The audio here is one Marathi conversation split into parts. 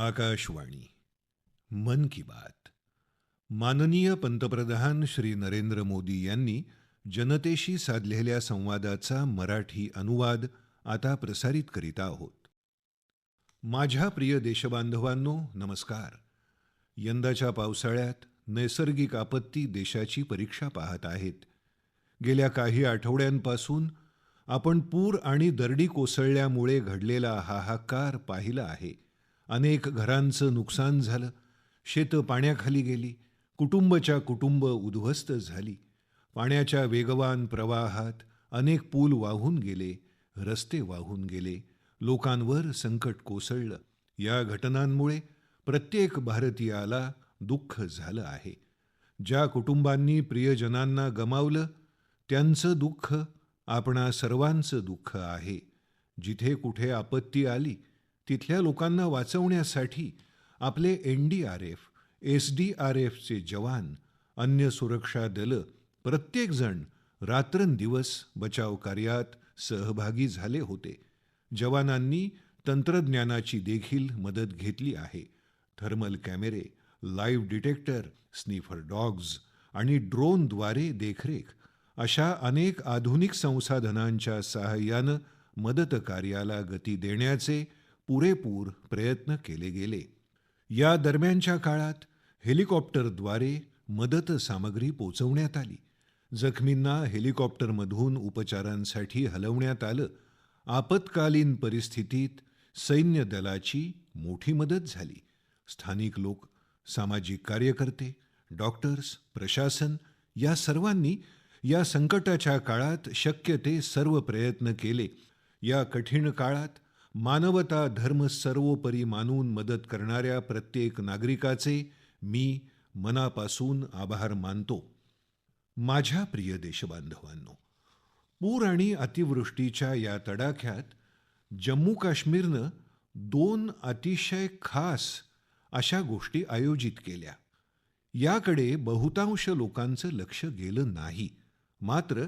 आकाशवाणी मन की बात. माननीय पंतप्रधान श्री नरेंद्र मोदी यांनी जनतेशी साधलेल्या संवादाचा मराठी अनुवाद आता प्रसारित करीत आहोत. माझ्या प्रिय देशबांधवांनो, नमस्कार. यंदाच्या पावसाळ्यात नैसर्गिक आपत्ती देशाची परीक्षा पाहत आहेत. गेल्या काही आठवड्यांपासून आपण पूर आणि दरडी कोसळल्यामुळे घडलेला हाहाकार पाहिला आहे. अनेक घरांचं नुकसान झालं, शेतं पाण्याखाली गेली, कुटुंबच्या कुटुंब उद्ध्वस्त झाली. पाण्याच्या वेगवान प्रवाहात अनेक पूल वाहून गेले, रस्ते वाहून गेले, लोकांवर संकट कोसळलं. या घटनांमुळे प्रत्येक भारतीयाला दुःख झालं आहे. ज्या कुटुंबांनी प्रियजनांना गमावलं, त्यांचं दुःख आपणा सर्वांचं दुःख आहे. जिथे कुठे आपत्ती आली तिथल्या लोकांना वाचवण्यासाठी आपले एनडीआरएफ, एसडीआरएफचे जवान, अन्य सुरक्षा दलं प्रत्येकजण रात्रंदिवस बचाव कार्यात सहभागी झाले होते. जवानांनी तंत्रज्ञानाची देखील मदत घेतली आहे. थर्मल कॅमेरे, लाईव्ह डिटेक्टर, स्निफर डॉग्ज आणि ड्रोनद्वारे देखरेख अशा अनेक आधुनिक संसाधनांच्या सहाय्यानं मदत कार्याला गती देण्याचे पुरेपूर प्रयत्न केले गेले. या दरम्यानच्या काळात हेलिकॉप्टरद्वारे मदत सामग्री पोचवण्यात आली. जखमींना हेलिकॉप्टरमधून उपचारांसाठी हलवण्यात आलं. आपत्कालीन परिस्थितीत सैन्य दलाची मोठी मदत झाली. स्थानिक लोक, सामाजिक कार्यकर्ते, डॉक्टर्स, प्रशासन या सर्वांनी या संकटाच्या काळात शक्य ते सर्व प्रयत्न केले. या कठीण काळात मानवता धर्म सर्वोपरी मानून मदत करणाऱ्या प्रत्येक नागरिकाचे मी मनापासून आभार मानतो. माझ्या प्रिय देशबांधवांनो, पूर आणि अतिवृष्टीच्या या तडाख्यात जम्मू काश्मीरनं दोन अतिशय खास अशा गोष्टी आयोजित केल्या. याकडे बहुतांश लोकांचं लक्ष गेलं नाही. मात्र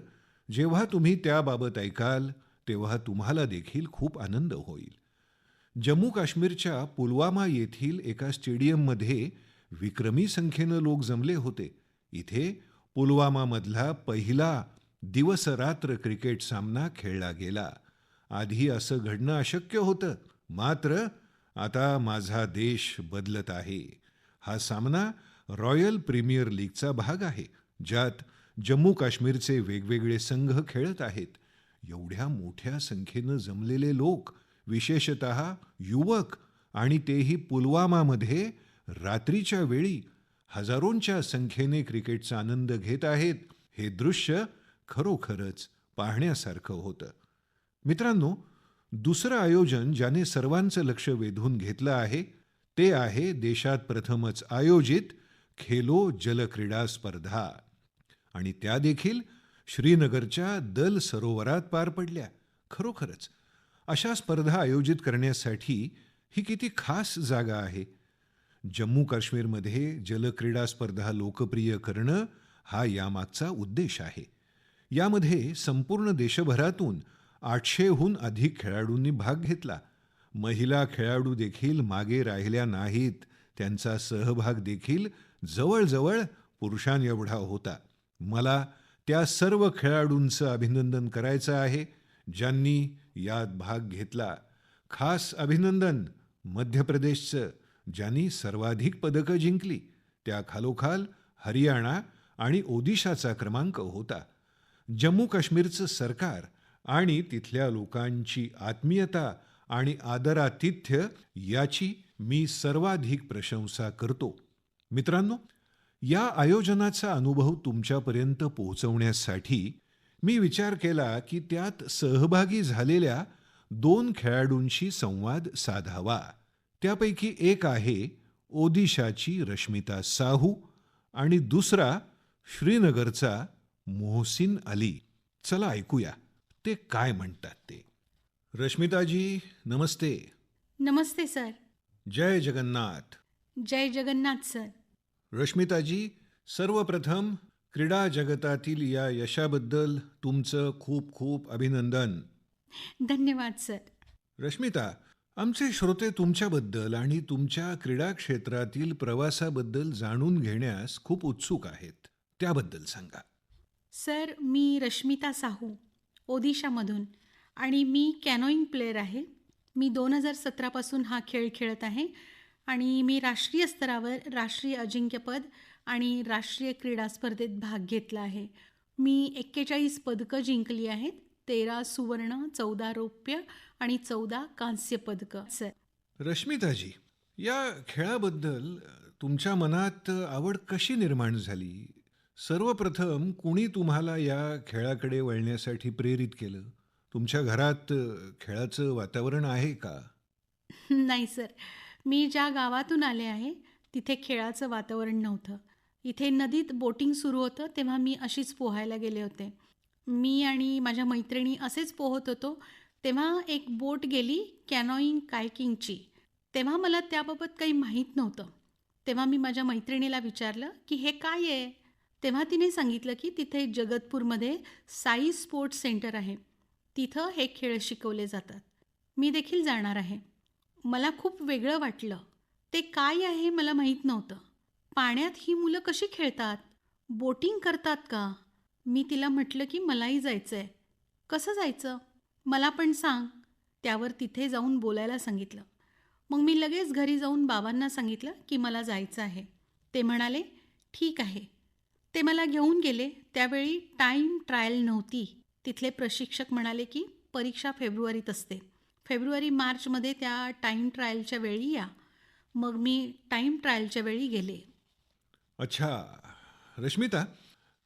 जेव्हा तुम्ही त्याबाबत ऐकाल तेव्हा तुम्हाला देखील खूप आनंद होईल. जम्मू काश्मीरच्या पुलवामा येथील एका स्टेडियममध्ये विक्रमी संख्येनं लोक जमले होते. इथे पुलवामामधला पहिला दिवस-रात्र क्रिकेट सामना खेळला गेला. आधी असं घडणं अशक्य होतं, मात्र आता माझा देश बदलत आहे. हा सामना रॉयल प्रीमियर लीगचा भाग आहे, ज्यात जम्मू काश्मीरचे वेगवेगळे संघ खेळत आहेत. एवढ्या मोठ्या संख्येनं जमलेले लोक, विशेषतः युवक, आणि तेही पुलवामामध्ये रात्रीच्या वेळी हजारोंच्या संख्येने क्रिकेटचा आनंद घेत आहेत. हे दृश्य खरोखरच पाहण्यासारखं होतं. मित्रांनो, दुसरं आयोजन ज्याने सर्वांचं लक्ष वेधून घेतलं आहे ते आहे देशात प्रथमच आयोजित खेलो जलक्रीडा स्पर्धा. आणि त्या देखील श्रीनगरच्या दल सरोवरात पार पडल्या. खरोखरच अशा स्पर्धा आयोजित करण्यासाठी ही किती खास जागा आहे. जम्मू काश्मीरमध्ये जलक्रीडा स्पर्धा लोकप्रिय करणं हा यामागचा उद्देश आहे. यामध्ये संपूर्ण देशभरातून 800हून अधिक खेळाडूंनी भाग घेतला. महिला खेळाडू देखील मागे राहिल्या नाहीत. त्यांचा सहभाग देखील जवळजवळ पुरुषांएवढा होता. मला त्या सर्व खेळाडूंचं अभिनंदन करायचं आहे ज्यांनी यात भाग घेतला. खास अभिनंदन मध्य प्रदेशचं, ज्यांनी सर्वाधिक पदकं जिंकली. त्याखालोखाल हरियाणा आणि ओदिशाचा क्रमांक होता. जम्मू काश्मीरचं सरकार आणि तिथल्या लोकांची आत्मीयता आणि आदरातिथ्य याची मी सर्वाधिक प्रशंसा करतो. मित्रांनो, या आयोजनाचा अनुभव तुमच्यापर्यंत पोहोचवण्यासाठी मी विचार केला की त्यात सहभागी झालेल्या दोन खेळाडूंशी संवाद साधावा. त्यापैकी एक आहे ओदिशाची रश्मिता साहू आणि दुसरा श्रीनगरचा मोहसिन अली. चला ऐकूया ते काय म्हणतात ते. रश्मिताजी, नमस्ते. नमस्ते सर. जय जगन्नाथ. जय जगन्नाथ सर. रश्मिताजी, सर्वप्रथम क्रीडा जगतातील या यशाबद्दल तुमचं खूप खूप अभिनंदन. धन्यवाद सर. रश्मिता, आमचे श्रोते तुमच्याबद्दल आणि तुमच्या क्रीडा क्षेत्रातील प्रवासाबद्दल जाणून घेण्यास खूप उत्सुक आहेत. त्याबद्दल सांगा. सर, मी रश्मिता साहू, ओदिशामधून आणि मी कॅनोईंग प्लेयर आहे. मी 2017 पासून हा खेळ खेळत आहे आणि मी राष्ट्रीय स्तरावर राष्ट्रीय अजिंक्यपद आणि राष्ट्रीय क्रीडा स्पर्धेत भाग घेतला आहे. मी 41 पदकं जिंकली आहेत. 13 सुवर्ण, 14 रौप्य आणि 14 कांस्य पदकं. सर, रश्मिताजी, या खेळाबद्दल तुमच्या मनात आवड कशी निर्माण झाली? सर्वप्रथम कुणी तुम्हाला या खेळाकडे वळण्यासाठी प्रेरित केलं? तुमच्या घरात खेळाचं वातावरण आहे का? नाही सर. मी ज्या गावातून आले आहे, तिथे खेळाचं वातावरण नव्हतं. इथे नदीत बोटिंग सुरू होतं, तेव्हा मी अशीच पोहायला गेले होते. मी आणि माझ्या मैत्रिणी असेच पोहत होतो, तेव्हा एक बोट गेली कॅनोईंग कायकिंगची. तेव्हा मला त्याबाबत काही माहीत नव्हतं. तेव्हा मी माझ्या मैत्रिणीला विचारलं, की "हे काय आहे?" तेव्हा तिने सांगितलं, की तिथे जगतपूरमध्ये साई स्पोर्ट्स सेंटर आहे. तिथं हे खेळ शिकवले जातात. मी देखील जाणार आहे. मला खूप वेगळं वाटलं. ते काय आहे मला माहीत नव्हतं. पाण्यात ही मुलं कशी खेळतात? बोटिंग करतात का? मी तिला म्हटलं की मलाही जायचं आहे. कसं जायचं? मला पण सांग. त्यावर तिथे जाऊन बोलायला सांगितलं. मग मी लगेच घरी जाऊन बाबांना सांगितलं की मला जायचं आहे. ते म्हणाले, "ठीक आहे." ते मला घेऊन गेले. त्यावेळी टाईम ट्रायल नव्हती. तिथले प्रशिक्षक म्हणाले की परीक्षा फेब्रुवारीत असते. फेब्रुवारी-मार्चमध्ये त्या टाईम ट्रायलच्या वेळी या. मग मी टाईम ट्रायलच्या वेळी गेले. अच्छा. रश्मिता,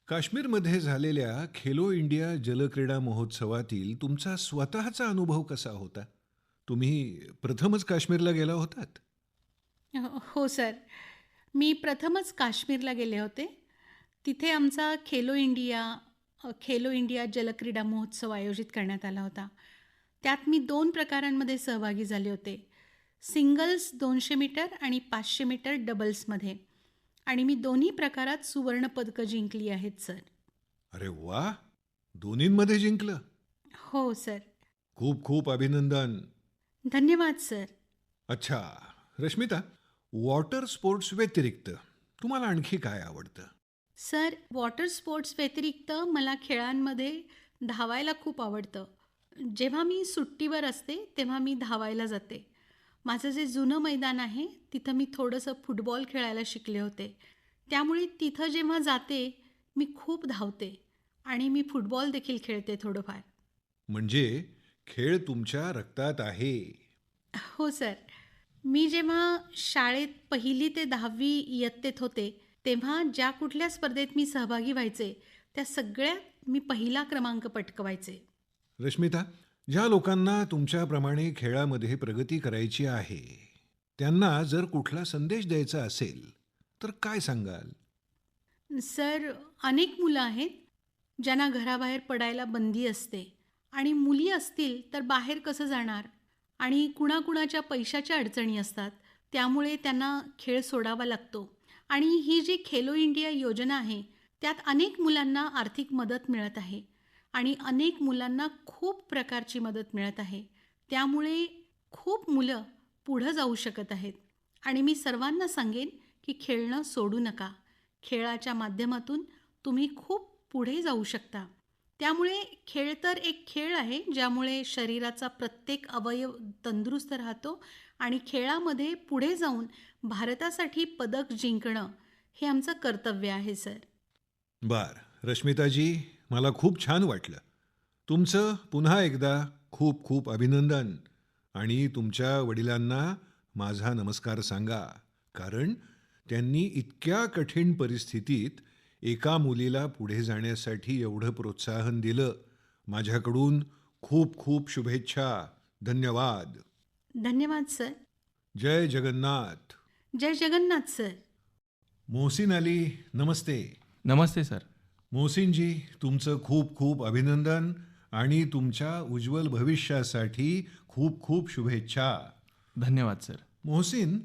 काश्मीरमध्ये झालेल्या खेलो इंडिया जलक्रीडा महोत्सवातील तुमचा स्वतःचा अनुभव कसा होता? तुम्ही प्रथमच काश्मीरला गेला होतात? हो सर. मी प्रथमच काश्मीरला गेले होते. तिथे आमचा खेलो इंडिया जलक्रीडा महोत्सव आयोजित करण्यात आला होता. त्यात मी 2 प्रकारांमध्ये सहभागी झाले होते. सिंगल्स 200 मीटर आणि 500 मीटर डबल्समध्ये. आणि मी दोन्ही प्रकारात सुवर्ण पदकं जिंकली आहेत सर. अरे वा! दोन्हींमध्ये जिंकलं. हो सर. खूप खूप अभिनंदन. धन्यवाद सर. अच्छा. रश्मिता, वॉटर स्पोर्ट्स व्यतिरिक्त तुम्हाला आणखी काय आवडतं? सर, वॉटर स्पोर्ट्स व्यतिरिक्त मला खेळांमध्ये धावायला खूप आवडतं. जेव्हा मी सुट्टीवर असते, तेव्हा मी धावायला जाते. माझं जे जुनं मैदान आहे, तिथं मी थोडंसं फुटबॉल खेळायला शिकले होते. त्यामुळे तिथं जेव्हा जाते, मी खूप धावते आणि मी फुटबॉल देखील खेळते थोडंफार. म्हणजे खेळ तुमच्या रक्तात आहे. हो सर. मी जेव्हा शाळेत 1ली ते 10वी इयत्तेत होते, तेव्हा ज्या कुठल्या स्पर्धेत मी सहभागी व्हायचे, त्या सगळ्यात मी पहिला क्रमांक पटकवायचे. रश्मिता, ज्या लोकांना तुमच्याप्रमाणे खेळामध्ये प्रगती करायची आहे, त्यांना जर कुठला संदेश द्यायचा असेल, तर काय सांगाल? सर, अनेक मुलं आहेत, ज्यांना घराबाहेर पडायला बंदी असते आणि मुली असतील तर बाहेर कसं जाणार आणि कुणाकुणाच्या पैशाच्या अडचणी असतात. त्यामुळे त्यांना खेळ सोडावा लागतो आणि ही जी खेलो इंडिया योजना आहे, त्यात अनेक मुलांना आर्थिक मदत मिळत आहे आणि अनेक मुलांना खूप प्रकारची मदत मिळत आहे. त्यामुळे खूप मुलं पुढं जाऊ शकत आहेत आणि मी सर्वांना सांगेन की खेळणं सोडू नका. खेळाच्या माध्यमातून तुम्ही खूप पुढे जाऊ शकता. त्यामुळे खेळ तर एक खेळ आहे, ज्यामुळे शरीराचा प्रत्येक अवयव तंदुरुस्त राहतो आणि खेळामध्ये पुढे जाऊन भारतासाठी पदक जिंकणं हे आमचं कर्तव्य आहे सर. बर. रश्मिताजी, मला खूप छान वाटलं. तुमचं पुन्हा एकदा खूप खूप अभिनंदन आणि तुमच्या वडिलांना माझा नमस्कार सांगा. कारण त्यांनी इतक्या कठीण परिस्थितीत एका मुलीला पुढे जाण्यासाठी एवढं प्रोत्साहन दिलं. माझ्याकडून खूप खूप शुभेच्छा. धन्यवाद. धन्यवाद सर. जय जगन्नाथ. जय जगन्नाथ सर. मोहसिन अली, नमस्ते. नमस्ते सर. मोहसिनजी, तुमचं खूप खूप अभिनंदन आणि तुमच्या उज्ज्वल भविष्यासाठी खूप खूप शुभेच्छा. धन्यवाद sir. Mohsin,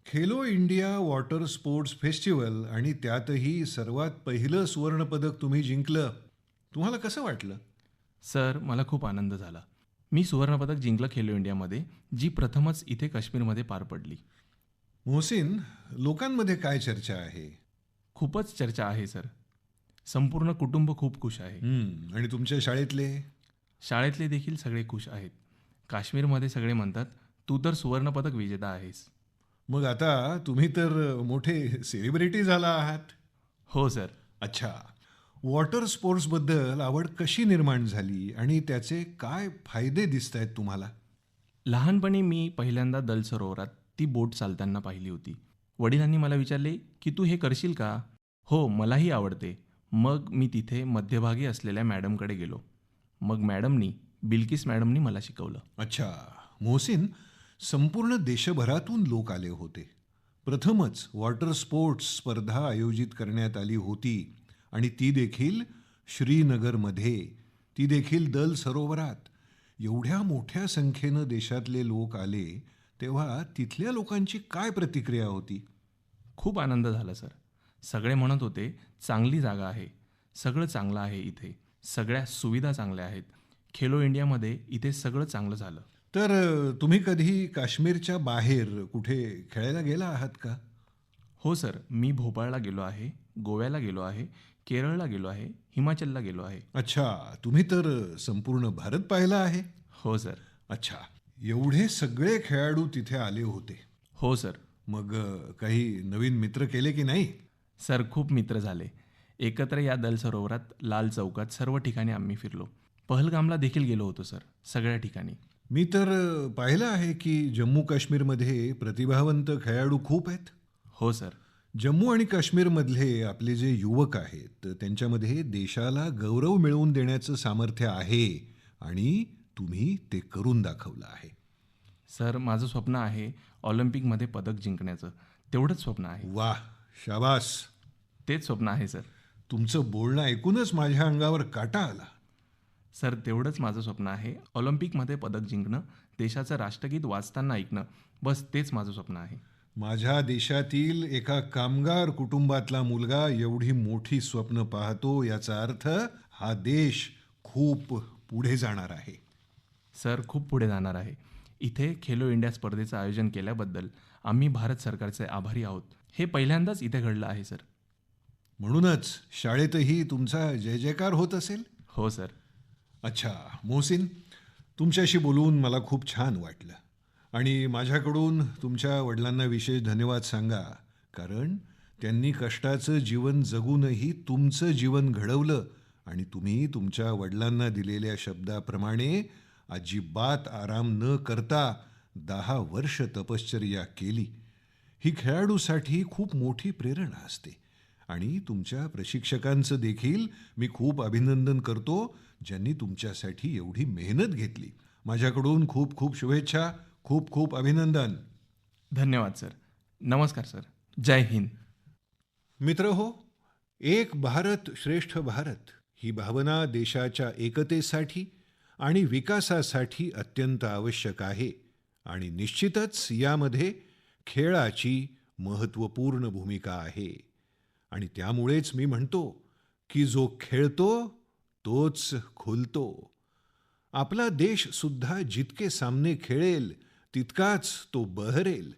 Khelo India water sports festival आणि त्यातही सर्वात पहिलं सुवर्णपदक तुम्ही जिंकलं. तुम्हाला कसं वाटलं? सर, मला खूप आनंद झाला. मी सुवर्णपदक जिंकलं खेलो इंडियामध्ये, जी प्रथमच इथे काश्मीरमध्ये पार पडली. मोहसिन, लोकांमध्ये काय चर्चा आहे? खूपच चर्चा आहे सर. संपूर्ण कुटुंब खूप खुश आहे. आणि तुमच्या शाळेतले? शाळेतले देखील सगळे खुश आहेत. काश्मीरमध्ये सगळे म्हणतात, तू तर सुवर्णपदक विजेता आहेस. मग आता तुम्ही तर मोठे सेलिब्रिटी झाला आहात. हो सर. अच्छा. वॉटर स्पोर्ट्सबद्दल आवड कशी निर्माण झाली आणि त्याचे काय फायदे दिसत आहेत तुम्हाला? लहानपणी मी पहिल्यांदा दल सरोवरात ती बोट चालताना पाहिली होती. वडिलांनी मला विचारले की तू हे करशील का? हो, मलाही आवडते. मग मी तिथे मध्यभागी असलेल्या मॅडमकडे गेलो. मग बिल्किस मॅडमनी मला शिकवलं. अच्छा. मोहसिन, संपूर्ण देशभरातून लोक आले होते. प्रथमच वॉटर स्पोर्ट्स स्पर्धा आयोजित करण्यात आली होती आणि ती देखील श्रीनगरमध्ये, ती देखील दल सरोवरात. एवढ्या मोठ्या संख्येनं देशातले लोक आले तेव्हा तिथल्या लोकांची काय प्रतिक्रिया होती? खूप आनंद झाला सर. सगळे म्हणत होते, चांगली जागा आहे, सगळं चांगलं आहे इथे, सगळ्या सुविधा चांगल्या आहेत. खेलो इंडियामध्ये इथे सगळं चांगलं झालं. तर तुम्ही कधी काश्मीरच्या बाहेर कुठे खेळायला गेला आहात का? हो सर, मी भोपाळला गेलो आहे, गोव्याला गेलो आहे, केरळला गेलो आहे, हिमाचलला गेलो आहे. अच्छा, तुम्ही तर संपूर्ण भारत पाहिला आहे. हो सर. अच्छा, एवढे सगळे खेळाडू तिथे आले होते. हो सर. मग काही नवीन मित्र केले की नाही? सर, खूप मित्र झाले. एकत्र या दल सरोवरात, लाल चौकात सर्व ठिकाणी आम्ही फिरलो. पहलगामला देखील गेलो होतो सर, सगळ्या ठिकाणी. मी तर पाहिलं आहे की जम्मू काश्मीरमध्ये प्रतिभावंत खेळाडू खूप आहेत. हो सर. जम्मू आणि काश्मीरमधले आपले जे युवक आहेत त्यांच्यामध्ये देशाला गौरव मिळवून देण्याचं सामर्थ्य आहे आणि तुम्ही ते करून दाखवलं आहे. सर, माझं स्वप्न आहे ऑलिम्पिकमध्ये पदक जिंकण्याचं. तेवढंच स्वप्न आहे. वाह, शाबास. तेच स्वप्न आहे सर. तुमचं बोलणं ऐकूनच माझ्या अंगावर काटा आला. सर, तेवढंच माझं स्वप्न आहे. ऑलिम्पिकमध्ये पदक जिंकणं, देशाचं राष्ट्रगीत वाचताना ऐकणं, बस तेच माझं स्वप्न आहे. माझ्या देशातील एका कामगार कुटुंबातला मुलगा एवढी मोठी स्वप्न पाहतो याचा अर्थ हा देश खूप पुढे जाणार आहे. सर, खूप पुढे जाणार आहे. इथे खेलो इंडिया स्पर्धेचं आयोजन केल्याबद्दल आम्ही भारत सरकारचे आभारी आहोत. हे पहिल्यांदाच इथे घडलं आहे सर. म्हणूनच शाळेतही तुमचा जय जयकार होत असेल. हो सर. अच्छा मोहसिन, तुमच्याशी बोलून मला खूप छान वाटलं आणि माझ्याकडून तुमच्या वडिलांना विशेष धन्यवाद सांगा, कारण त्यांनी कष्टाचं जीवन जगूनही तुमचं जीवन घडवलं आणि तुम्ही तुमच्या वडिलांना दिलेल्या शब्दाप्रमाणे अजिबात आराम न करता 10 वर्ष तपश्चर्या केली. ही खेळाडूसाठी खूप मोठी प्रेरणा असते आणि तुमच्या प्रशिक्षकांचं देखील मी खूप अभिनंदन करतो, ज्यांनी तुमच्यासाठी एवढी मेहनत घेतली. माझ्याकडून खूप खूप शुभेच्छा, खूप खूप अभिनंदन. धन्यवाद सर. नमस्कार सर. जय हिंद. मित्रहो, एक भारत श्रेष्ठ भारत ही भावना देशाच्या एकतेसाठी आणि विकासासाठी अत्यंत आवश्यक आहे आणि निश्चितच यामध्ये खेळाची महत्त्वपूर्ण भूमिका आहे. आणि त्यामुळेच मी म्हणतो की जो खेळतो तोच खुलतो. आपला देश सुद्धा जितके सामने खेळेल तितकाच तो बहरेल.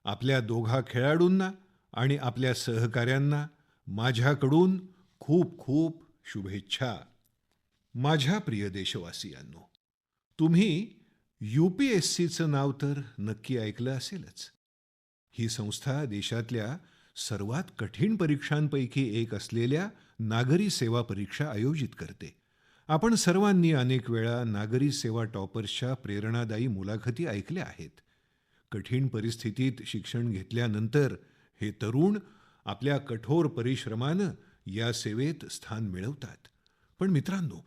आपल्या दोघा खेळाडूंना आणि आपल्या सहकाऱ्यांना माझ्याकडून खूप खूप शुभेच्छा. माझ्या प्रिय देशवासियांनो, तुम्ही UPSCचं नाव तर नक्की ऐकलं असेलच. ही संस्था देशातल्या सर्वात कठीण परीक्षांपैकी एक असलेल्या नागरी सेवा परीक्षा आयोजित करते. आपण सर्वांनी अनेक वेळा नागरी सेवा टॉपर्सच्या प्रेरणादायी मुलाखती ऐकल्या आहेत. कठीण परिस्थितीत शिक्षण घेतल्यानंतर हे तरुण आपल्या कठोर परिश्रमानं या सेवेत स्थान मिळवतात. पण मित्रांनो,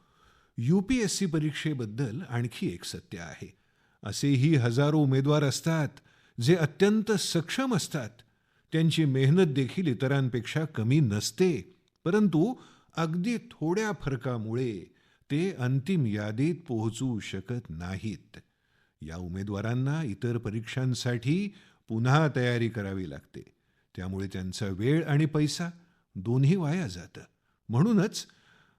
UPSC परीक्षेबद्दल आणखी एक सत्य आहे. असेही हजारो उमेदवार असतात जे अत्यंत सक्षम असतात. त्यांची मेहनत देखील इतरांपेक्षा कमी नसते, परंतु अगदी थोड्या फरकामुळे ते अंतिम यादीत पोहोचू शकत नाहीत. या उमेदवारांना इतर परीक्षांसाठी पुन्हा तयारी करावी लागते. त्यामुळे त्यांचा वेळ आणि पैसा दोन्ही वाया जातं. म्हणूनच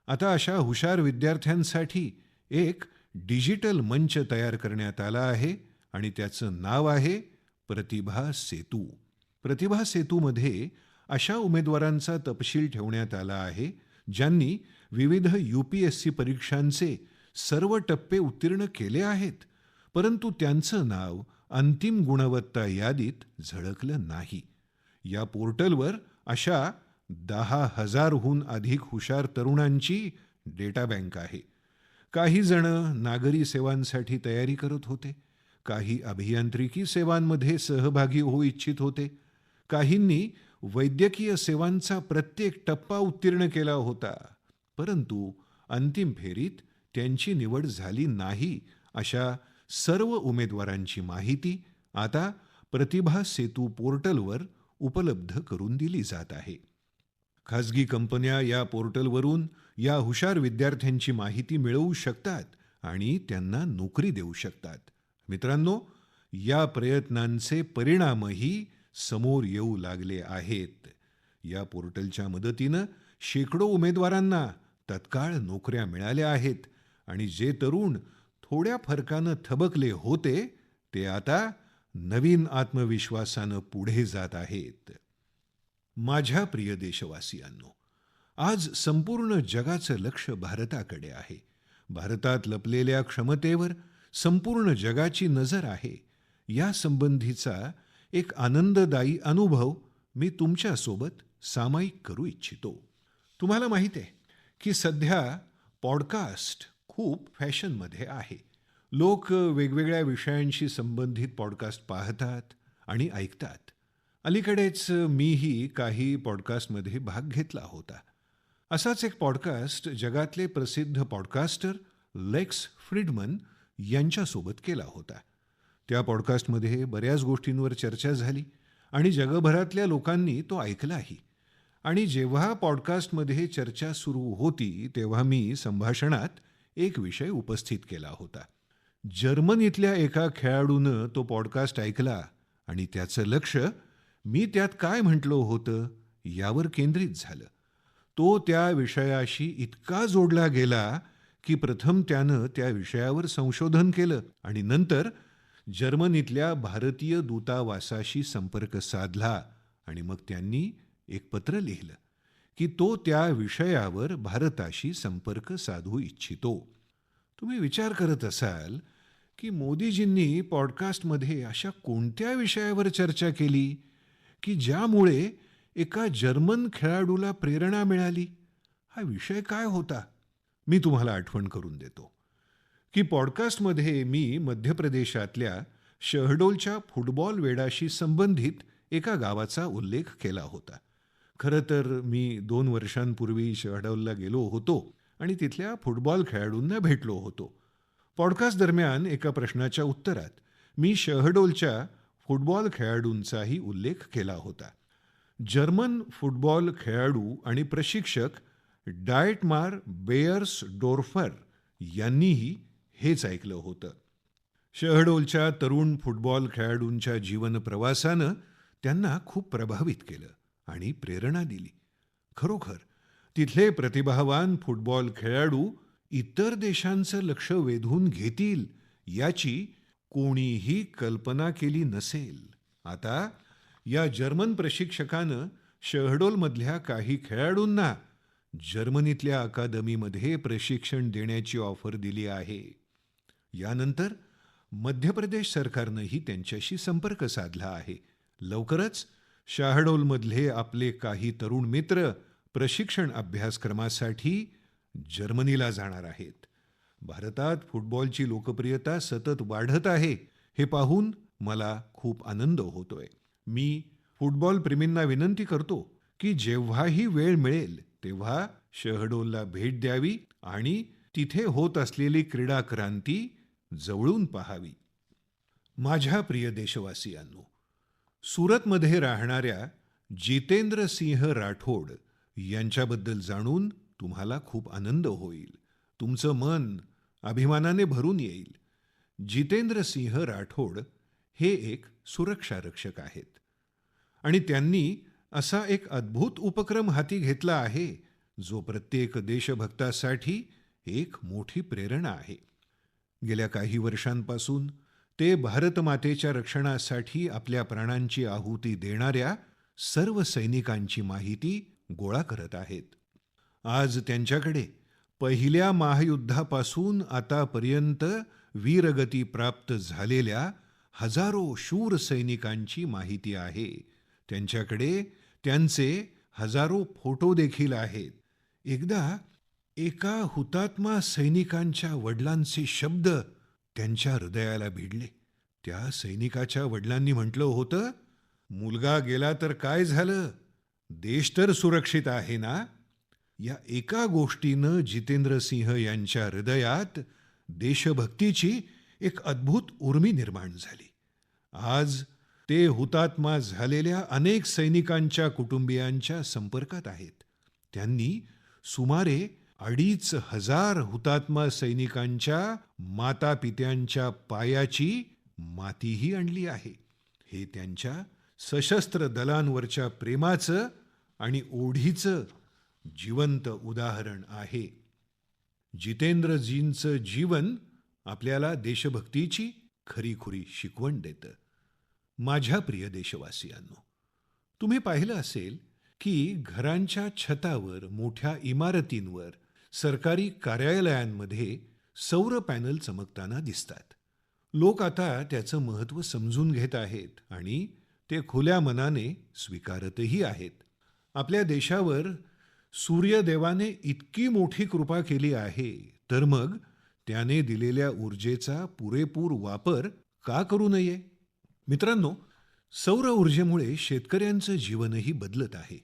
आता अशा हुशार विद्यार्थ्यांसाठी एक डिजिटल मंच तयार करण्यात आला आहे आणि त्याचं नाव आहे प्रतिभा सेतू. प्रतिभा सेतूमध्ये अशा उमेदवारांचा तपशील ठेवण्यात आला आहे ज्यांनी विविध UPSC परीक्षांचे सर्व टप्पे उत्तीर्ण केले आहेत, परंतु त्यांचं नाव अंतिम गुणवत्ता यादीत झळकलं नाही. या पोर्टलवर अशा 10,000हून अधिक हुशार तरुणांची डेटा बँक आहे. काही जण नागरी सेवांसाठी तयारी करत होते, काही अभियांत्रिकी सेवांमध्ये सहभागी होऊ इच्छित होते, काहींनी वैद्यकीय सेवांचा प्रत्येक टप्पा उत्तीर्ण केला होता, परंतु अंतिम फेरीत त्यांची निवड झाली नाही. अशा सर्व उमेदवारांची माहिती आता प्रतिभा सेतू पोर्टलवर उपलब्ध करून दिली जात आहे. खाजगी कंपन्या या पोर्टलवरून या हुशार विद्यार्थ्यांची माहिती मिळवू शकतात आणि त्यांना नोकरी देऊ शकतात. मित्रांनो, या प्रयत्नांचे परिणामही समोर येऊ लागले आहेत. या पोर्टलच्या मदतीनं शेकडो उमेदवारांना तत्काळ नोकऱ्या मिळाल्या आहेत आणि जे तरुण थोड्या फरकानं थबकले होते ते आता नवीन आत्मविश्वासानं पुढे जात आहेत. माझ्या प्रिय देशवासियांनो, आज संपूर्ण जगाचं लक्ष भारताकडे आहे. भारतात लपलेल्या क्षमतेवर संपूर्ण जगाची नजर आहे. या संबंधीचा एक आनंददायी अनुभव मी तुमच्यासोबत सामायिक करू इच्छितो. तुम्हाला माहिती आहे की सध्या पॉडकास्ट खूप फॅशनमध्ये आहे. लोक वेगवेगळ्या विषयांशी संबंधित पॉडकास्ट पाहतात आणि ऐकतात. अलीकडेच मीही काही पॉडकास्टमध्ये भाग घेतला होता. असाच एक पॉडकास्ट जगातले प्रसिद्ध पॉडकास्टर लेक्स फ्रीडमन यांच्यासोबत केला होता. त्या पॉडकास्टमध्ये बऱ्याच गोष्टींवर चर्चा झाली आणि जगभरातल्या लोकांनी तो ऐकलाही. आणि जेव्हा पॉडकास्टमध्ये चर्चा सुरू होती तेव्हा मी संभाषणात एक विषय उपस्थित केला होता. जर्मनीतल्या एका खेळाडूनं तो पॉडकास्ट ऐकला आणि त्याचं लक्ष मी त्यात काय म्हटलं होतं यावर केंद्रित झालं. तो त्या विषयाशी इतका जोडला गेला की प्रथम त्यानं त्या विषयावर संशोधन केलं आणि नंतर जर्मनीतल्या भारतीय दूतावासाशी संपर्क साधला आणि मग त्यांनी एक पत्र लिहिलं की तो त्या विषयावर भारताशी संपर्क साधू इच्छितो. तुम्ही विचार करत असाल की मोदीजींनी पॉडकास्टमध्ये अशा कोणत्या विषयावर चर्चा केली की ज्यामुळे एका जर्मन खेळाडूला प्रेरणा मिळाली. हा विषय काय होता? मी तुम्हाला आठवण करून देतो की पॉडकास्टमध्ये मी मध्य प्रदेशातल्या शहडोलच्या फुटबॉल वेडाशी संबंधित एका गावाचा उल्लेख केला होता. खरं तर मी 2 वर्षांपूर्वी शहडोलला गेलो होतो आणि तिथल्या फुटबॉल खेळाडूंना भेटलो होतो. पॉडकास्ट दरम्यान एका प्रश्नाच्या उत्तरात मी शहडोलच्या फुटबॉल खेळाडूंचाही उल्लेख केला होता. जर्मन फुटबॉल खेळाडू आणि प्रशिक्षक डाएटमार बेयर्सडोर्फर यांनीही हेच ऐकलं होतं. शहडोलच्या तरुण फुटबॉल खेळाडूंच्या जीवन प्रवासानं त्यांना खूप प्रभावित केलं आणि प्रेरणा दिली. खरोखर तिथले प्रतिभावान फुटबॉल खेळाडू इतर देशांचं लक्ष वेधून घेतील याची कोणीही कल्पना केली नसेल. आता या जर्मन प्रशिक्षकानं शहडोलमधल्या काही खेळाडूंना जर्मनीतल्या अकादमीमध्ये प्रशिक्षण देण्याची ऑफर दिली आहे. यानंतर मध्य प्रदेश सरकारनंही त्यांच्याशी संपर्क साधला आहे. लवकरच शहडोलमधले आपले काही तरुण मित्र प्रशिक्षण अभ्यासक्रमासाठी जर्मनीला जाणार आहेत. भारतात फुटबॉलची लोकप्रियता सतत वाढत आहे हे पाहून मला खूप आनंद होतोय. मी फुटबॉल प्रेमींना विनंती करतो की जेव्हाही वेळ मिळेल तेव्हा शहडोलला भेट द्यावी आणि तिथे होत असलेली क्रीडा क्रांती जवळून पाहावी. माझ्या प्रिय देशवासियांनो, सुरतमध्ये राहणाऱ्या जितेंद्र सिंह राठोड यांच्याबद्दल जाणून तुम्हाला खूप आनंद होईल. तुमचं मन अभिमानाने भरून येईल. जितेंद्र सिंह राठोड हे एक सुरक्षा रक्षक आहेत आणि त्यांनी असा एक अद्भुत उपक्रम हाती घेतला आहे जो प्रत्येक देशभक्तासाठी एक मोठी प्रेरणा आहे. गेल्या काही वर्षांपासून ते भारतमातेच्या रक्षणासाठी आपल्या प्राणांची आहुती देणाऱ्या सर्व सैनिकांची माहिती गोळा करत आहेत. आज त्यांच्याकडे पहिल्या महायुद्धापासून आतापर्यंत वीरगती प्राप्त झालेल्या हजारो शूर सैनिकांची माहिती आहे. त्यांच्याकडे त्यांचे हजारो फोटो देखील आहेत. एकदा एका हुतात्मा सैनिकांच्या वडिलांचे शब्द त्यांच्या हृदयाला भिडले. त्या सैनिकाच्या वडिलांनी म्हटलं होतं, मुलगा गेला तर काय झालं, देश तर सुरक्षित आहे ना. या एका गोष्टीनं जितेंद्र सिंह यांच्या हृदयात देशभक्तीची एक अद्भुत उर्मी निर्माण झाली. आज ते हुतात्मा झालेल्या अनेक सैनिकांच्या कुटुंबियांच्या संपर्कात आहेत. त्यांनी सुमारे 2,500 हुतात्मा सैनिकांच्या मातापित्यांच्या पायाची मातीही आणली आहे. हे त्यांच्या सशस्त्र दलांवरच्या प्रेमाचं आणि ओढीचं जिवंत उदाहरण आहे. जितेंद्रजींचं जीवन आपल्याला देशभक्तीची खरीखुरी शिकवण देतं. माझ्या प्रिय देशवासियांनो, तुम्ही पाहिलं असेल की घरांच्या छतावर, मोठ्या इमारतींवर, सरकारी कार्यालयांमध्ये सौर पॅनल चमकताना दिसतात. लोक आता त्याचं महत्त्व समजून घेत आहेत आणि ते खुल्या मनाने स्वीकारतही आहेत. आपल्या देशावर सूर्यदेवाने इतकी मोठी कृपा केली आहे, तर मग त्याने दिलेल्या ऊर्जेचा पुरेपूर वापर का करू नये? मित्रांनो, सौर ऊर्जेमुळे शेतकऱ्यांचं जीवनही बदलत आहे.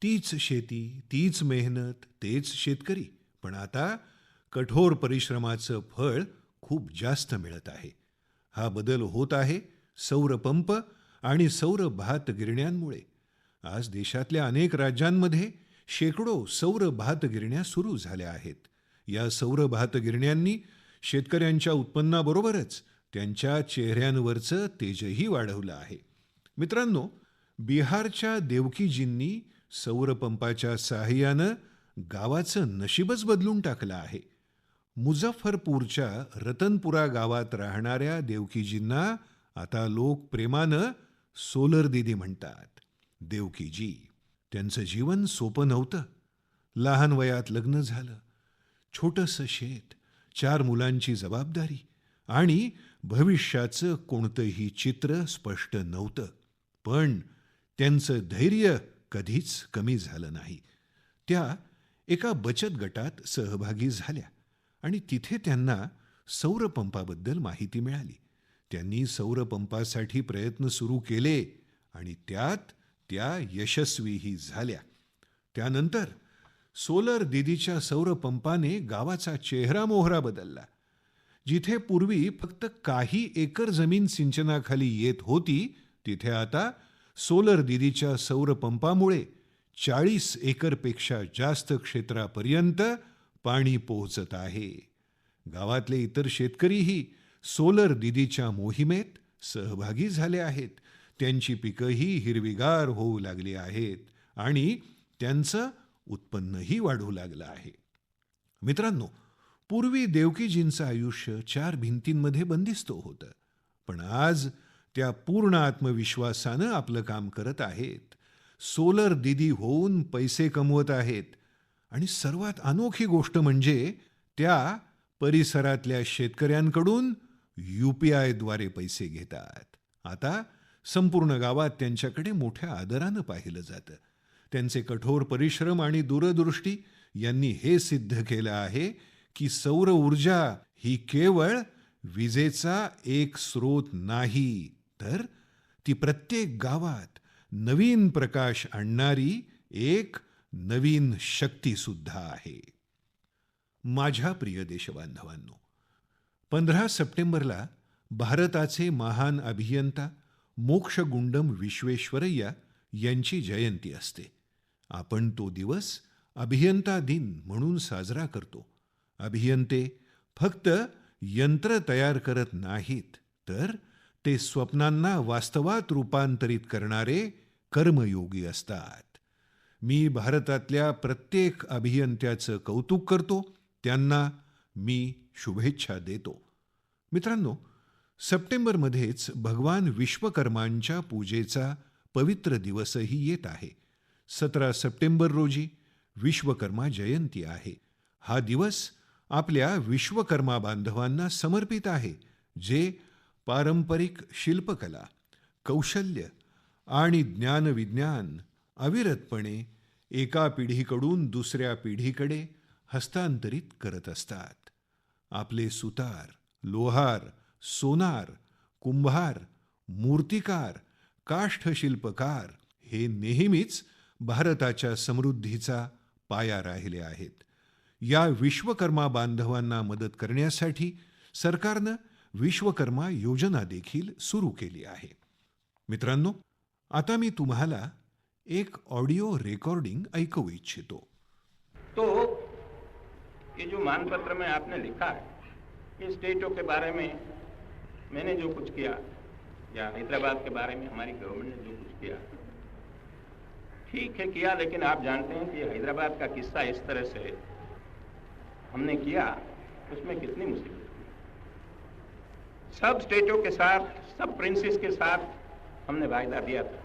तीच शेती, तीच मेहनत, तेच शेतकरी, पण आता कठोर परिश्रमाचं फळ खूप जास्त मिळत आहे. हा बदल होत आहे सौर पंप आणि सौर भात गिरण्यांमुळे. आज देशातल्या अनेक राज्यांमध्ये शेकडो सौर भात गिरण्या सुरू झाल्या आहेत. या सौर भात गिरण्यांनी शेतकऱ्यांच्या उत्पन्नाबरोबरच त्यांच्या चेहऱ्यांवरचं तेजही वाढवलं आहे. मित्रांनो, बिहारच्या देवकीजींनी सौर पंपाच्या साहाय्यानं गावाचं नशीबच बदलून टाकलं आहे. मुझफ्फरपूरच्या रतनपुरा गावात राहणाऱ्या देवकीजींना आता लोक प्रेमानं सोलर दीदी म्हणतात. देवकीजी, त्यांचं जीवन सोपं नव्हतं. लहान वयात लग्न झालं, छोटंसं शेत, 4 मुलांची जबाबदारी आणि भविष्याचं कोणतंही चित्र स्पष्ट नव्हतं. पण त्यांचं धैर्य कधीच कमी झालं नाही. त्या एका बचत गटात सहभागी झाल्या आणि तिथे त्यांना सौर पंपाबद्दल माहिती मिळाली. त्यांनी सौर पंपासाठी प्रयत्न सुरू केले आणि त्यात त्या यशस्वीही झाल्या. त्यानंतर सोलर दीदीच्या सौर पंपाने गावाचा चेहरा मोहरा बदलला. जिथे पूर्वी फक्त काही एकर जमीन सिंचनाखाली येत होती, तिथे आता सोलर दीदीच्या सौर पंपामुळे 40 एकरपेक्षा जास्त क्षेत्रापर्यंत पाणी पोहोचत आहे. गावातले इतर शेतकरीही सोलर दीदीच्या मोहिमेत सहभागी झाले आहेत. त्यांची पिकंही हिरवीगार होऊ लागली आहेत आणि त्यांचं उत्पन्नही वाढू लागलं आहे. मित्रांनो, पूर्वी देवकीजींचं आयुष्य 4 भिंतींमध्ये बंदिस्त होतं, पण आज त्या पूर्ण आत्मविश्वासानं आपलं काम करत आहेत. सोलर दीदी होऊन पैसे कमवत आहेत आणि सर्वात अनोखी गोष्ट म्हणजे त्या परिसरातल्या शेतकऱ्यांकडून UPI द्वारे पैसे घेतात. आता संपूर्ण गावात त्यांच्याकडे मोठ्या आदरानं पाहिलं जातं. त्यांचे कठोर परिश्रम आणि दूरदृष्टी यांनी हे सिद्ध केलं आहे की सौर ऊर्जा ही केवळ विजेचा एक स्रोत नाही, तर ती प्रत्येक गावात नवीन प्रकाश आणणारी एक नवीन शक्ती सुद्धा आहे. माझ्या प्रिय देशबांधवांनो, 15 सप्टेंबरला भारताचे महान अभियंता मोक्षगुंडम विश्वेश्वरय्या यांची जयंती असते. आपण तो दिवस अभियंता दिन म्हणून साजरा करतो. अभियंते फक्त यंत्र तयार करत नाहीत, तर ते स्वप्नांना वास्तवात रूपांतरित करणारे कर्मयोगी असतात. मी भारतातल्या प्रत्येक अभियंत्याचं कौतुक करतो. त्यांना मी शुभेच्छा देतो. मित्रांनो, सप्टेंबरमध्येच भगवान विश्वकर्मांच्या पूजेचा पवित्र दिवसही येत आहे. 17 सप्टेंबर रोजी विश्वकर्मा जयंती आहे. हा दिवस आपल्या विश्वकर्मा बांधवांना समर्पित आहे, जे पारंपरिक शिल्पकला, कौशल्य आणि ज्ञानविज्ञान अविरतपणे एका पिढीकडून दुसऱ्या पिढीकडे हस्तांतरित करत असतात. आपले सुतार, लोहार, सोनार, कुंभार, मूर्तिकार, काष्ठशिल्पकार हे नेहमीच भारताच्या समृद्धीचा पाया राहिले आहेत. या विश्वकर्मा बांधवांना मदत करण्यासाठी सरकारनं विश्वकर्मा योजना देखील सुरू केली आहे. मित्रांनो, आता मी तुम्हाला एक ऑडिओ रेकॉर्डिंग ऐकवू इच्छितो. तो ये जो मानपत्र में आपने लिखा है, ये स्टेटों के बारे में मैंने जो कुछ किया या हैदराबाद के बारे में हमारी गवर्नमेंट ने जो कुछ किया, ठीक है किया, लेकिन आप जानते हैं कि हैदराबाद का किस्सा इस तरह से हमने किया, उसमें कितनी मुसीबत थी। सब स्टेटों के साथ, सब प्रिंसेस के साथ हमने वायदा दिया था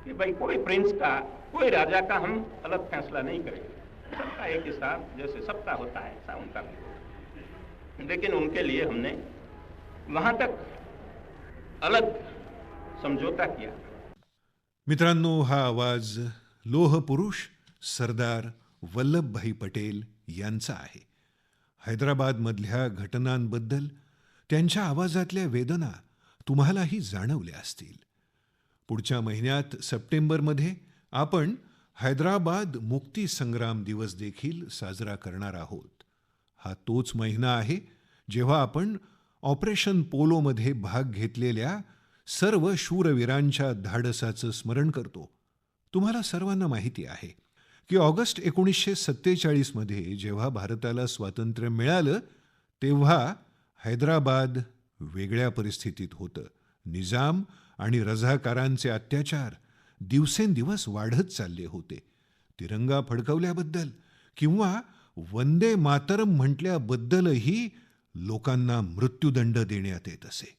कि भाई कोई प्रिंस का, कोई राजा का हम अलग फैसला नहीं करेंगे, सबका एक हिसाब, जैसे सबका होता है ऐसा उनका भी होगा। लेकिन उनके लिए हमने वहां तक अलग समझौता किया। मित्रांनो, हा आवाज लोह पुरुष सरदार वल्लभभाई पटेल यांचा आहे. हैदराबादमधल्या घटनांबद्दल त्यांच्या आवाजातल्या वेदना तुम्हालाही जाणवल्या असतील. पुढच्या महिन्यात सप्टेंबरमध्ये आपण हैदराबाद मुक्ती संग्राम दिवस देखील साजरा करणार आहोत. हा तोच महिना आहे जेव्हा आपण ऑपरेशन पोलोमध्ये भाग घेतलेल्या सर्व शूरवीरांच्या धाडसाचं स्मरण करतो. तुम्हाला सर्वांना माहिती आहे की ऑगस्ट 1947 मध्ये जेव्हा भारताला स्वातंत्र्य मिळालं तेव्हा हैदराबाद वेगळ्या परिस्थितीत होतं. निजाम आणि रझाकारांचे अत्याचार दिवसेंदिवस वाढत चालले होते. तिरंगा फडकवल्याबद्दल किंवा वंदे मातरम म्हटल्याबद्दलही लोकांना मृत्यूदंड देण्यात येत असे.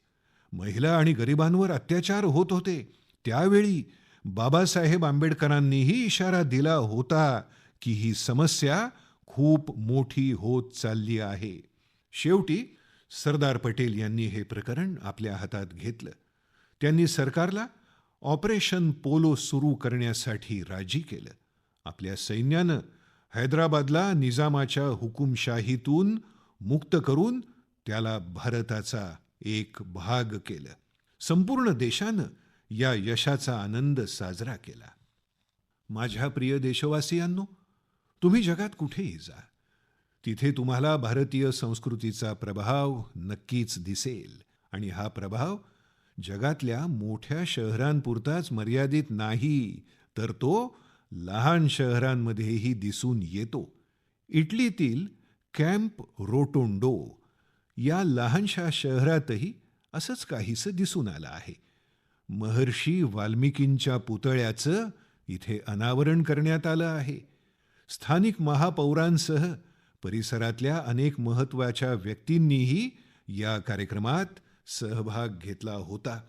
महिला आणि गरिबांवर अत्याचार होत होते. त्यावेळी बाबासाहेब आंबेडकरांनीही इशारा दिला होता की ही समस्या खूप मोठी होत चालली आहे. शेवटी सरदार पटेल यांनी हे प्रकरण आपल्या हातात घेतलं. त्यांनी सरकारला ऑपरेशन पोलो सुरू करण्यासाठी राजी केलं. आपल्या सैन्यानं हैदराबादला निजामाच्या हुकुमशाहीतून मुक्त करून त्याला भारताचा एक भाग केलं. संपूर्ण देशानं या यशाचा आनंद साजरा केला. माझ्या प्रिय देशवासियांनो, तुम्ही जगात कुठेही जा, तिथे तुम्हाला भारतीय संस्कृतीचा प्रभाव नक्कीच दिसेल. आणि हा प्रभाव जगातल्या मोठ्या शहरांपुरताच मर्यादित नाही, तर तो लहान शहरांमध्येही दिसून येतो. इटलीतील कॅम्प रोटोंडो या लहानशा शहरातही असंच काहीसं दिसून आलं आहे. महर्षी वाल्मिकींच्या पुतळ्याचं इथे अनावरण करण्यात आलं आहे. स्थानिक महापौरांसह परिसरातल्या अनेक महत्त्वाच्या व्यक्तींनीही या कार्यक्रमात सहभाग घेतला होता.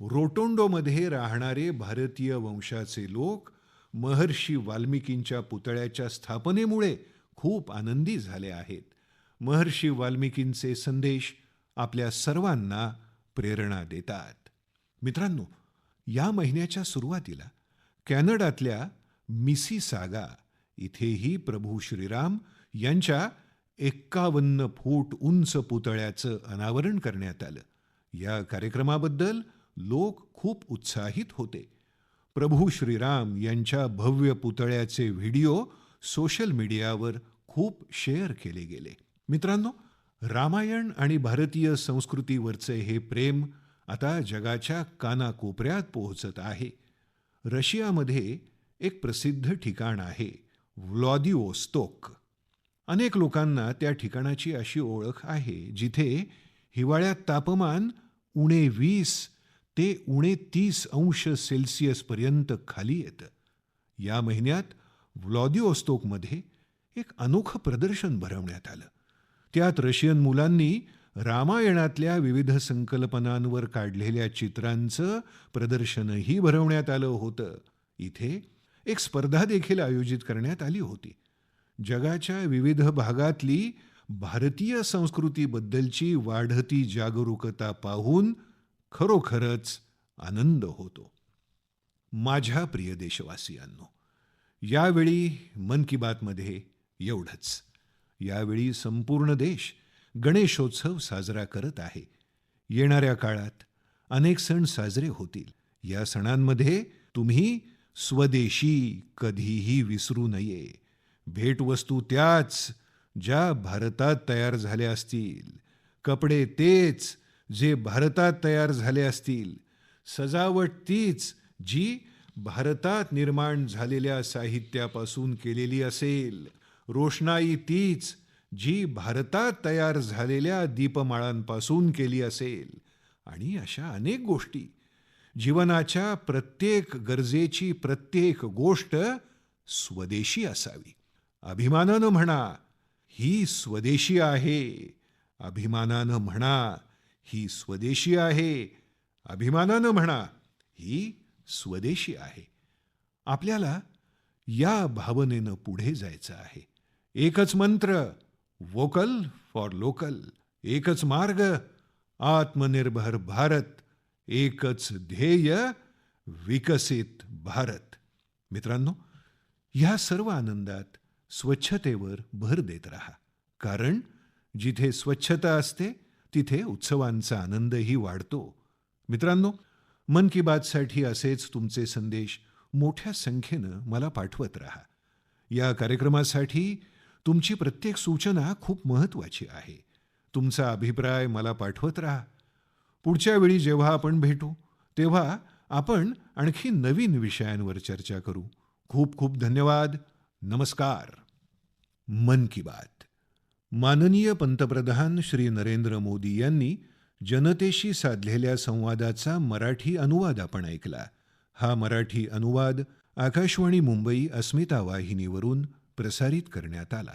रोटोंडोमध्ये राहणारे भारतीय वंशाचे लोक महर्षी वाल्मिकींच्या पुतळ्याच्या स्थापनेमुळे खूप आनंदी झाले आहेत. महर्षी वाल्मिकींचे संदेश आपल्या सर्वांना प्रेरणा देतात. मित्रांनो, या महिन्याच्या सुरुवातीला कॅनडातल्या मिसिसागा इथेही प्रभू श्रीराम यांच्या 51 फूट उंच पुतळ्याचं अनावरण करण्यात आलं. या कार्यक्रमाबद्दल लोक खूप उत्साहित होते. प्रभू श्रीराम यांच्या भव्य पुतळ्याचे व्हिडिओ सोशल मीडियावर खूप शेअर केले गेले. मित्रांनो, रामायण आणि भारतीय संस्कृतीवरचे हे प्रेम आता जगाच्या कानाकोपऱ्यात पोहोचत आहे. रशियामध्ये एक प्रसिद्ध ठिकाण आहे व्लादिवोस्तोक. अनेक लोकांना त्या ठिकाणाची अशी ओळख आहे जिथे हिवाळ्यात तापमान -20 ते -30 अंश सेल्सिअस पर्यंत खाली येतं. या महिन्यात व्लादिवोस्तोकमध्ये एक अनोखं प्रदर्शन भरवण्यात आलं. त्यात रशियन मुलांनी रामायणातल्या विविध संकल्पनांवर काढलेल्या चित्रांचं प्रदर्शनही भरवण्यात आलं होतं. इथे एक स्पर्धा देखील आयोजित करण्यात आली होती. जगाच्या विविध भागातली भारतीय संस्कृतीबद्दलची वाढती जागरूकता पाहून खरोखरच आनंद होतो. माझ्या प्रिय देशवासियांनो, यावेळी मन की बातमध्ये एवढंच. यावेळी संपूर्ण देश गणेशोत्सव साजरा करत आहे. येणाऱ्या काळात अनेक सण साजरे होतील. या सणांमध्ये तुम्ही स्वदेशी कधीही विसरू नये. भेटवस्तू त्याच ज्या भारतात तयार झाल्या असतील, कपडे तेच जे भारतात तयार झाले असतील, सजावट तीच जी भारतात निर्माण झालेल्या साहित्यापासून केलेली असेल, रोषणाई तीच जी भारतात तयार झालेल्या दीपमाळांपासून केली असेल, आणि अशा अनेक गोष्टी. जीवनाच्या प्रत्येक गरजेची प्रत्येक गोष्ट स्वदेशी असावी. अभिमानानं म्हणा, ही स्वदेशी आहे. अभिमानानं म्हणा, ही स्वदेशी आहे. अभिमानानं म्हणा, ही स्वदेशी आहे. आपल्याला या भावनेनं पुढे जायचं आहे. एकच मंत्र, वोकल फॉर लोकल. एकच मार्ग, आत्मनिर्भर भारत. एकच ध्येय, विकसित भारत. मित्रांनो, ह्या सर्व आनंदात स्वच्छतेवर भर देत राहा. कारण जिथे स्वच्छता असते तिथे उत्सवांचा आनंदही वाढतो. मित्रांनो, मन की बातसाठी असेच तुमचे संदेश मोठ्या संख्येनं मला पाठवत राहा. या कार्यक्रमासाठी तुमची प्रत्येक सूचना खूप महत्त्वाची आहे. तुमचा अभिप्राय मला पाठवत राहा. पुढच्या वेळी जेव्हा आपण भेटू तेव्हा आपण आणखी नवीन विषयांवर चर्चा करू. खूप खूप धन्यवाद. नमस्कार. मन की बात. माननीय पंतप्रधान श्री नरेंद्र मोदी यांनी जनतेशी साधलेल्या संवादाचा मराठी अनुवाद आपण ऐकला. हा मराठी अनुवाद आकाशवाणी मुंबई अस्मिता वाहिनीवरून प्रसारित करण्यात आला.